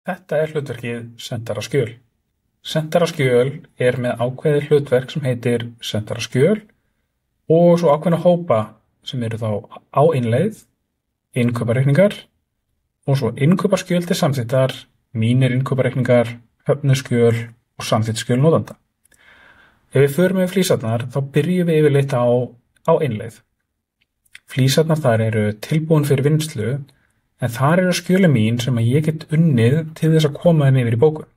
Þetta er hlutverkið sendara skjöl. Sendara skjöl er með ákveðið hlutverk sem heitir sendara skjöl og svo ákveðna hópa sem eru þá á innleið, innkaupareikningar og svo innkaupaskjöl til samþykktar, mínir innkaupareikningar, höfnuskjöl og samþykktaskjöl notanda. Ef við förum með flísarnar þá byrjum við yfirleitt á innleið. Flísarnar þar eru tilbúin fyrir vinnslu en þar eru skjölin mín sem að ég get unnið til þess að koma þeim yfir í bókun.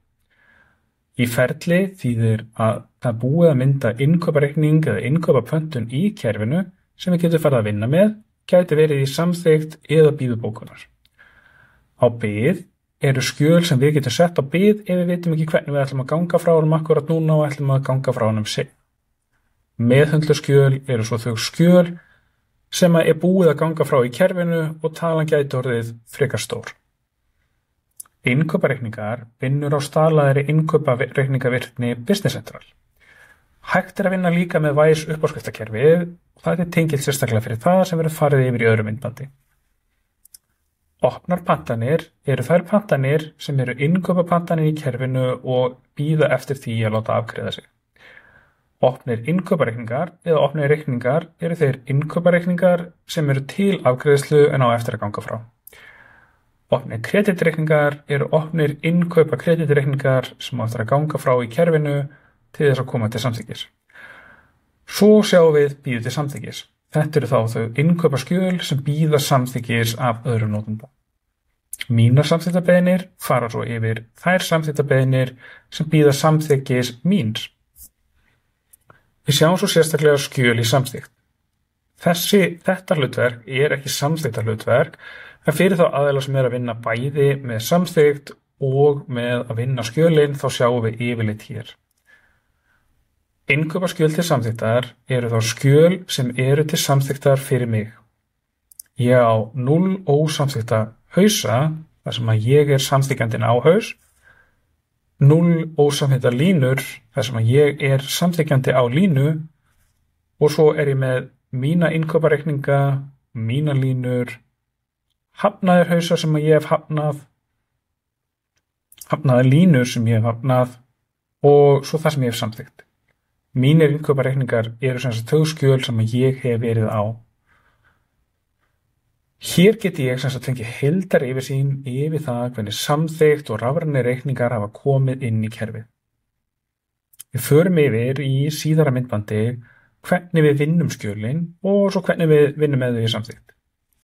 Í ferli þýðir að það er búið að mynda innkaupareikning eða innkaupapöntun í kerfinu sem við getum farið að vinna með, gæti verið í samþykkt eða bíðu bókunar. Á bið eru skjöl sem við getum sett á bið ef við vitum ekki hvernig við ætlum að ganga frá honum akkurat núna og ætlum að ganga frá honum seinna. Meðhöndluskjöl eru svo þau skjöl sem er búið að ganga frá í kerfinu og talan gæti orðið frekar stór. Innkaupareikningar vinnur á staðlaðri innkaupareikningavirkni Business Central. Hægt er að vinna líka með Wise uppáskriftakerfið og það er tengilt sérstaklega fyrir það sem verður farið yfir í öðru myndbandi. Opnar pantanir eru þær pantanir sem eru innkaupapantanir í kerfinu og bíða eftir því að láta afgreiða sig. Opnir innkaupareikningar eða opnir reikningar eru þeir innkaupareikningar sem eru til afgreiðslu en á eftir að ganga frá. Opnir kreditreikningar eru opnir innkaupakreditreikningar sem á eftir að ganga frá í kerfinu til þess að koma til samþykkis. Svo sjáum við bíðu til samþykkis. Þetta eru þá þau innkaupaskjöl sem bíða samþykkis af öðrum notanda. Mínar samþykktabeiðnir fara svo yfir þær samþykktabeiðnir sem bíða samþykkis míns. Við sjáum svo sérstaklega skjöl í samþykkt. Þetta hlutverk er ekki samþykkta hlutverk, en fyrir þá aðeila sem er að vinna bæði með samþykkt og með að vinna skjölin þá sjáum við yfirleitt hér. Innkaupaskjöl til samþykktar eru þá skjöl sem eru til samþykktar fyrir mig. Ég á 0 ósamþykkta hausa, þar sem að ég er samþykkjandinn á haus, 0 ósamþykkta línur, þar sem að ég er samþykkjandi á línu og svo er ég með mína innkaupareikninga, mína línur, hafnaðir hausa sem að ég hef hafnað, hafnaðir línur sem ég hef hafnað og svo það sem ég hef samþykkt. Mínir innkaupareikningar eru sem sagt þau skjöl sem að ég hef verið á. Hér geti ég sem sagt fengið heildar yfirsýn yfir það hvernig samþykkt og rafrænir reikningar hafa komið inn í kerfið. Við förum yfir í síðara myndbandi hvernig við vinnum skjölin og svo hvernig við vinnum með þau í samþykkt.